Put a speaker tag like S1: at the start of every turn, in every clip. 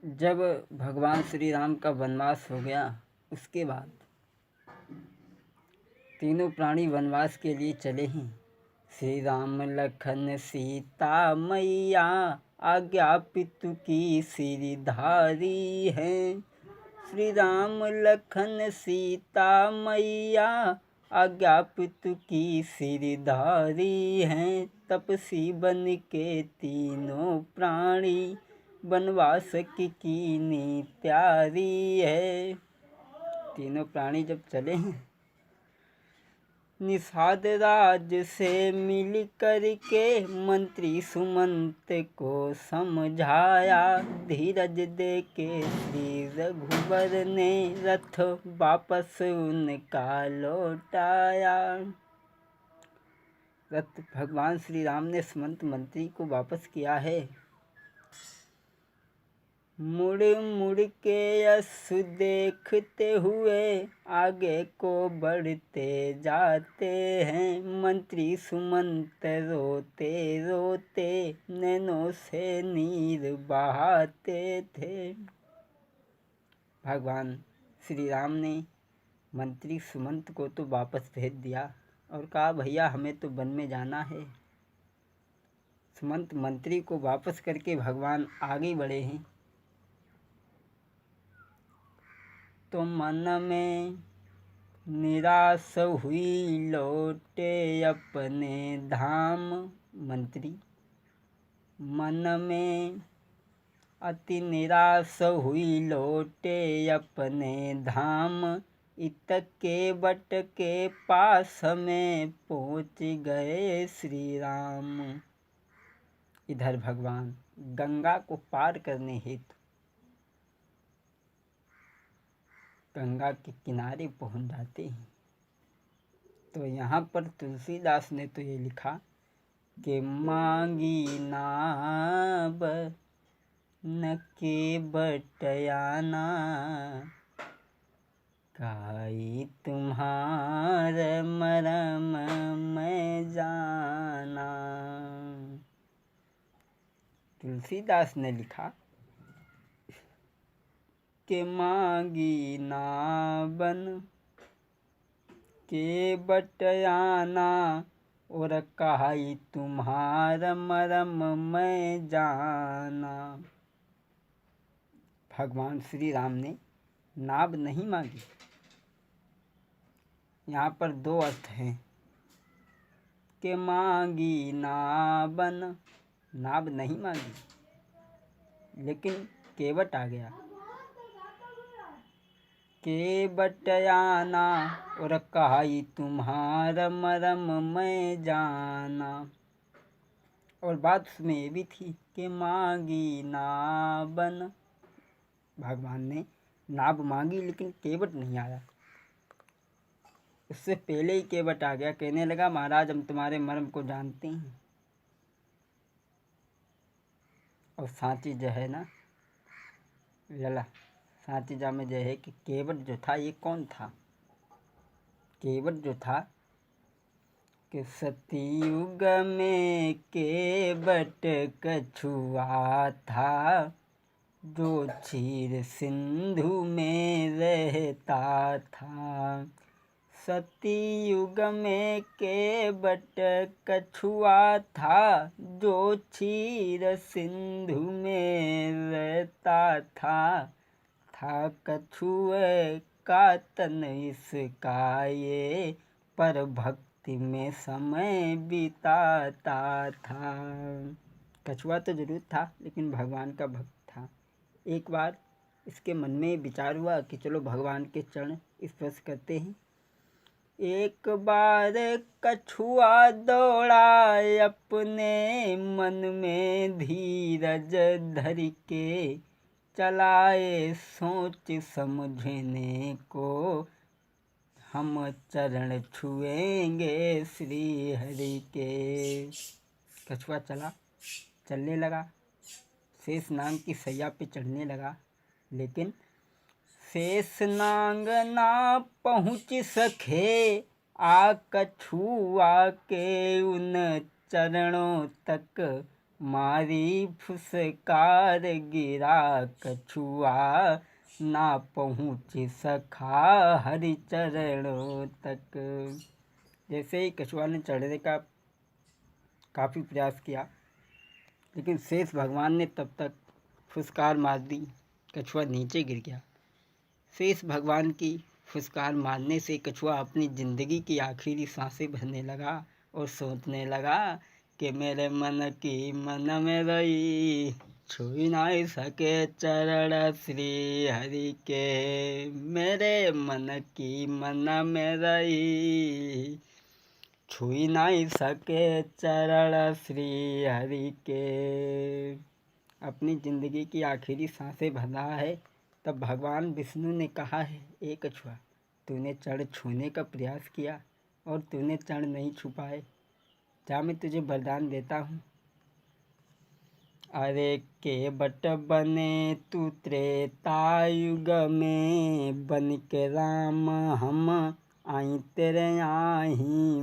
S1: जब भगवान श्री राम का वनवास हो गया, उसके बाद तीनों प्राणी वनवास के लिए चले हैं। श्री राम लखन सीता मैया आज्ञा पितु की सिरधारी है। श्री राम लखन सीता मैया आज्ञा पितु की सिरधारी हैं। तपसी बन के तीनों प्राणी वनवास की कीनी तैयारी है। तीनों प्राणी जब चले हैं, निषाद राज से मिल कर के मंत्री सुमंत को समझाया। धीरज दे के श्री रघुवर ने रथ वापस उनका लौटाया। रथ भगवान श्री राम ने सुमंत मंत्री को वापस किया है। मुड़ मुड़ के यश देखते हुए आगे को बढ़ते जाते हैं। मंत्री सुमंत रोते रोते नैनों से नीर बहाते थे। भगवान श्री राम ने मंत्री सुमंत को तो वापस भेज दिया और कहा, भैया हमें तो वन में जाना है। सुमंत मंत्री को वापस करके भगवान आगे बढ़े हैं। तो मन में निराश हुई लौटे अपने धाम। मंत्री मन में अति निराश हुई लौटे अपने धाम। इत के बट के पास में पहुँच गए श्री राम। इधर भगवान गंगा को पार करने हेतु गंगा के किनारे पहुंच जाते हैं। तो यहाँ पर तुलसीदास ने तो ये लिखा कि मांगी नाब न के बटयाना, काई तुम्हार मरम मैं जाना। तुलसीदास ने लिखा के मांगी नाबन के बटयाना, और कहाई तुम्हार मरम मैं जाना। भगवान श्री राम ने नाब नहीं मांगी। यहाँ पर दो अर्थ हैं कि मांगी नाबन, नाब नहीं मांगी, लेकिन केवट आ गया। के बटयाना और कहाई तुम्हारा मरम मैं जाना। और बात उसमें ये भी थी कि मांगी नाबन, भगवान ने नाब मांगी लेकिन केवट नहीं आया। उससे पहले ही केवट आ गया। कहने लगा, महाराज हम तुम्हारे मर्म को जानते हैं। और सांची जो है ना लला, सांची जा में जो है कि केवट जो था ये कौन था। केवट जो था कि सतयुग में केवट कछुआ था, जो क्षीर सिंधु में रहता था। सतयुग में केवट कछुआ था, जो क्षीर सिंधु में रहता था कछुए का तन इसका ये, पर भक्ति में समय बिताता था। कछुआ तो जरूर था लेकिन भगवान का भक्त था। एक बार इसके मन में विचार हुआ कि चलो भगवान के चरण स्पर्श करते हैं। एक बार कछुआ दौड़ा अपने मन में धीरज धर के, चलाए सोच समझने को, हम चरण छुएंगे श्री हरि के। कछुआ चलने लगा, शेष नाग की सैया पे चढ़ने लगा, लेकिन शेष नाग ना पहुँच सके आ कछुआ के उन चरणों तक। मारी फुसकार गिरा कछुआ, ना पहुँच सका हरि चरणों तक। जैसे ही कछुआ ने चढ़ने का काफ़ी प्रयास किया, लेकिन शेष भगवान ने तब तक फुसकार मार दी, कछुआ नीचे गिर गया। शेष भगवान की फुसकार मारने से कछुआ अपनी ज़िंदगी की आखिरी सांसें भरने लगा और सोचने लगा कि मेरे मन की मन में रही, छू ना सके चरण श्री हरि के। मेरे मन की मन में रही, छू ना सके चरण श्री हरि के। अपनी ज़िंदगी की आखिरी सांसें भर रहा है, तब भगवान विष्णु ने कहा है, ए कछुआ, तूने चढ़ छूने का प्रयास किया और तूने चढ़ नहीं छू पाए, जा मैं तुझे वरदान देता हूँ। अरे के बट बने तू त्रेता युग में, बन के राम हम आई तेरे आई,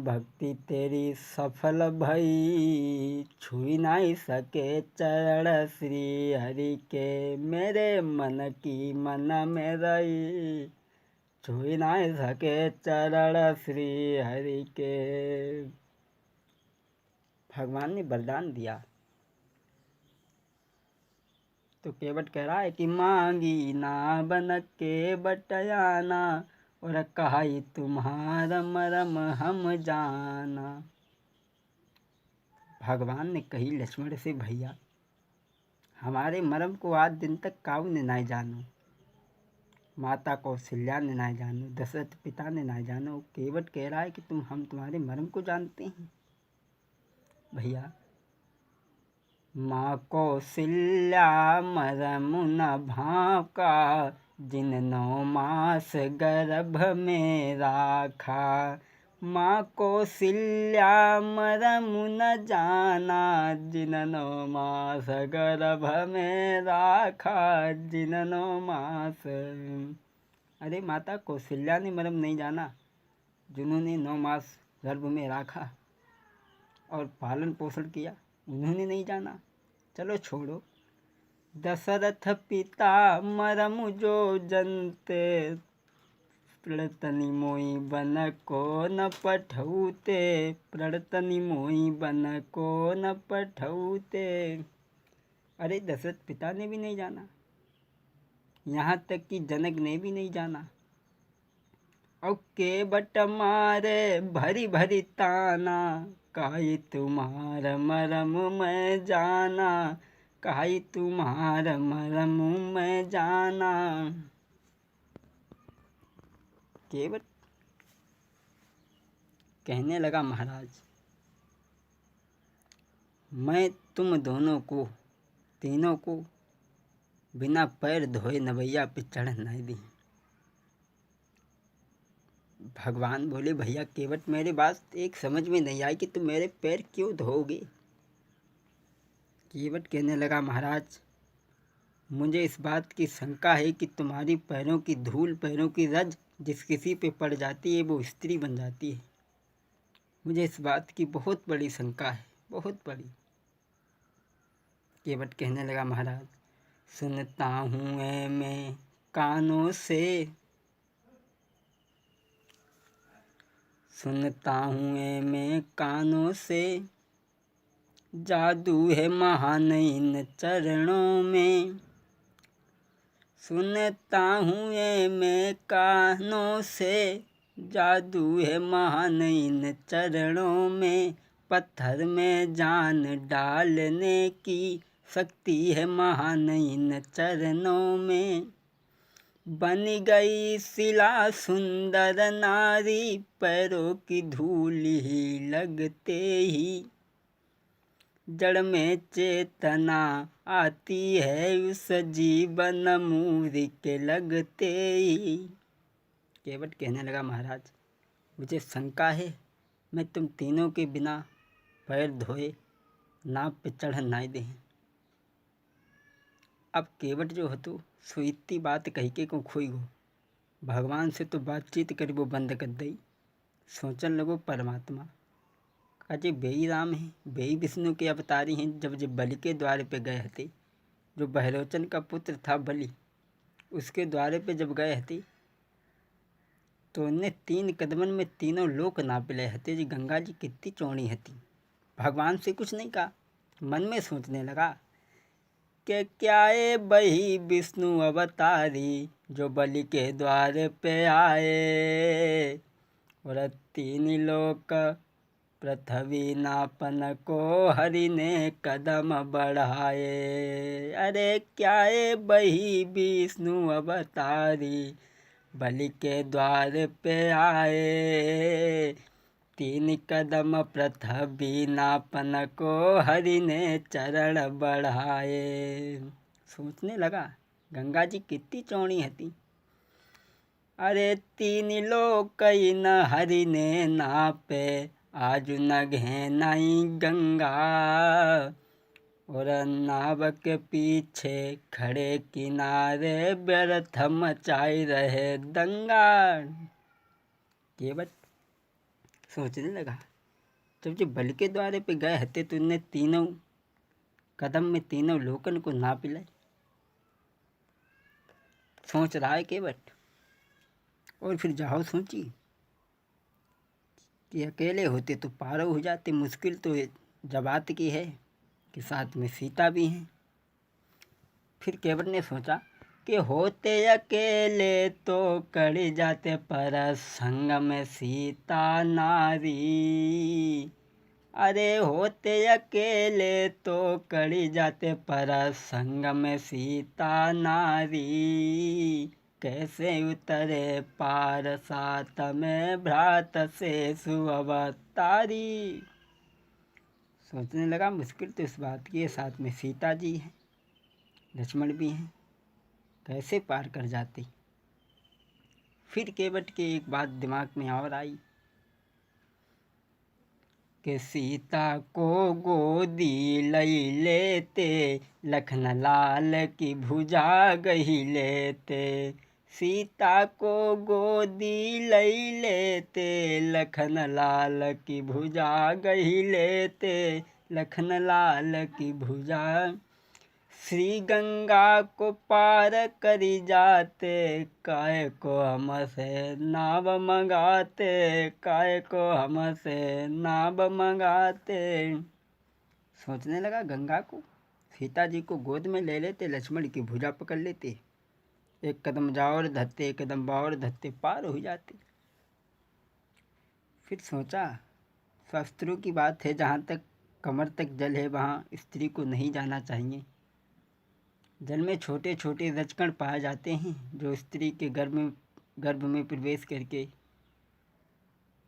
S1: भक्ति तेरी सफल भई, छू नहीं सके चरण श्री हरि के। मेरे मन की मन में रही, छू नहीं सके चरण श्री हरि के। भगवान ने वरदान दिया तो केवट कह रहा है कि मांगी ना बन के बटयाना, और कहाई तुम्हारा मरम हम जाना। भगवान ने कही लक्ष्मण से, भैया हमारे मरम को आज दिन तक काऊ ने ना जानो, माता कौशल्या ने ना जानो, दशरथ पिता ने ना जानो। केवट कह रहा है कि हम तुम्हारे मरम को जानते हैं। भैया माँ कौशल्या मरम न भाका, जिन 9 मास गर्भ में राखा। माँ कौशल्या मरम न जाना, जिन 9 मास गर्भ में राखा, जिन 9 मास। अरे माता कौशल्या ने मरम नहीं जाना, जिन्होंने 9 मास गर्भ में रखा और पालन पोषण किया, उन्होंने नहीं जाना। चलो छोड़ो। दशरथ पिता मरम जो जनते, प्रणतनि मोई बन को न पठौते, प्रणतनि मोई बन को न पठौते। अरे दशरथ पिता ने भी नहीं जाना, यहाँ तक कि जनक ने भी नहीं जाना। और केवट मारे भरी भरी ताना, काई तुम्हार मरम मैं जाना, काई तुम्हार मरम मैं जाना। केवट कहने लगा, महाराज मैं तुम दोनों को, तीनों को बिना पैर धोए नवैया पे चढ़ नहीं दी। भगवान बोले, भैया केवट मेरी बात एक समझ में नहीं आई कि तुम मेरे पैर क्यों धोओगे। केवट कहने लगा, महाराज मुझे इस बात की शंका है कि तुम्हारी पैरों की धूल, पैरों की रज जिस किसी पे पड़ जाती है वो स्त्री बन जाती है। मुझे इस बात की बहुत बड़ी शंका है, बहुत बड़ी। केवट कहने लगा, महाराज सुनता हूँ मैं कानों से, सुनता हूँ मैं कानों से, जादू है महान इन चरणों में। सुनता हूँ मैं कानों से, जादू है महान इन चरणों में। पत्थर में जान डालने की शक्ति है महान इन चरणों में। बन गई शिला सुंदर नारी, पैरों की धूल ही लगते ही, जड़ में चेतना आती है उस जीवन मूरी के लगते ही। केवट कहने लगा, महाराज मुझे शंका है, मैं तुम तीनों के बिना पैर धोए नाव पे चढ़ नहीं दे। अब केवट जो हतु सो इतनी बात कही के को खोई गो, भगवान से तो बातचीत करी वो बंद कर दई। सोचन लगो परमात्मा अजय बेई राम हैं, बेई विष्णु के अवतारी हैं। जब जब बलि के द्वार पे गए थे, जो बहलोचन का पुत्र था बलि, उसके द्वारे पे जब गए थे तो उन्हें 3 कदमन में तीनों लोक नाप ले हते जी गंगा जी कितनी चौड़ी हती। भगवान से कुछ नहीं कहा, मन में सोचने लगा कि क्या ये बही विष्णु अवतारी जो बलि के द्वार पे आए, और 3 लोक पृथ्वी नापन को हरि ने कदम बढ़ाए। अरे क्या ये बही विष्णु अवतारी बलि के द्वार पे आए, 3 कदम पृथ्वी नापन को हरि ने चरण बढ़ाए। सोचने लगा गंगा जी कितनी चौड़ी हती। अरे 3 लोक न हरि ने नापे, आज न घेनाई गंगा, और नाव के पीछे खड़े किनारे व्यर्थ मचाई रहे दंगा। केवट सोचने लगा जब जो बलि के द्वारे पे गए हते तो उन्हें 3 कदम में 3 लोकन को नाप ले। सोच रहा है केवट। और फिर जाओ सोची कि अकेले होते तो पार हो जाते, मुश्किल तो जबात की है कि साथ में सीता भी हैं। फिर केवट ने सोचा कि होते अकेले तो कड़ जाते, पर संग में सीता नारी। अरे होते अकेले तो कड़ जाते, पर संग में सीता नारी, कैसे उतरे पार साथ में भ्रात से सुअवतारी। सोचने लगा मुश्किल तो इस बात की है, साथ में सीता जी हैं, लक्ष्मण भी हैं, कैसे पार कर जाते। फिर केवट के एक बात दिमाग में और आई कि सीता को गोदी लई लेते, लखन लाल की भुजा गही लेते। सीता को गोदी लई लेते, लखन लाल की भुजा गही लेते, लखन लाल की भुजा। श्री गंगा को पार करी जाते, काय को हमसे नाव मंगाते, काय को हमसे नाव मंगाते। सोचने लगा गंगा को, सीता जी को गोद में ले लेते, लक्ष्मण की भुजा पकड़ लेते, 1 कदम जाओ धरते, 1 कदम बाऔर धरते, पार हो जाते। फिर सोचा शास्त्रों की बात है, जहाँ तक कमर तक जल है वहाँ स्त्री को नहीं जाना चाहिए। जल में छोटे छोटे रजकण पाए जाते हैं जो स्त्री के गर्भ में प्रवेश करके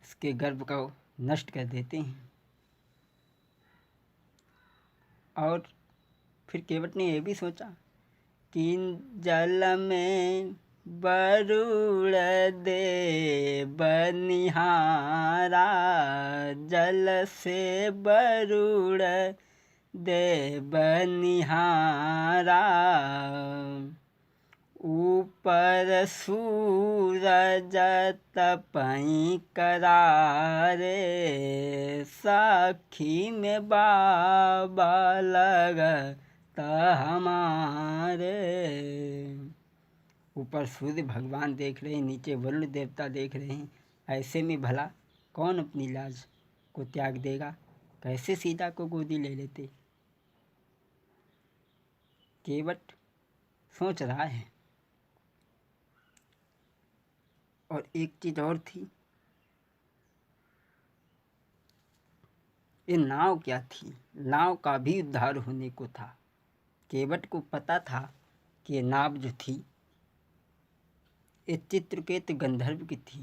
S1: उसके गर्भ को नष्ट कर देते हैं। और फिर केवट ने यह भी सोचा कि जल में बरूड़ दे बनिहारा, जल से बरूड़ दे बनिहारा, ऊपर सूरज तपई करारे, साखी में बाबा लगता हमारे। ऊपर सूर्य भगवान देख रहे हैं, नीचे वरुण देवता देख रहे हैं, ऐसे में भला कौन अपनी लाज को त्याग देगा, कैसे सीता को गोदी ले लेते। केवट सोच रहा है। और एक चीज और थी, ये नाव क्या थी, नाव का भी उद्धार होने को था। केवट को पता था कि ये नाव जो थी ये चित्रकेतु गंधर्व की थी,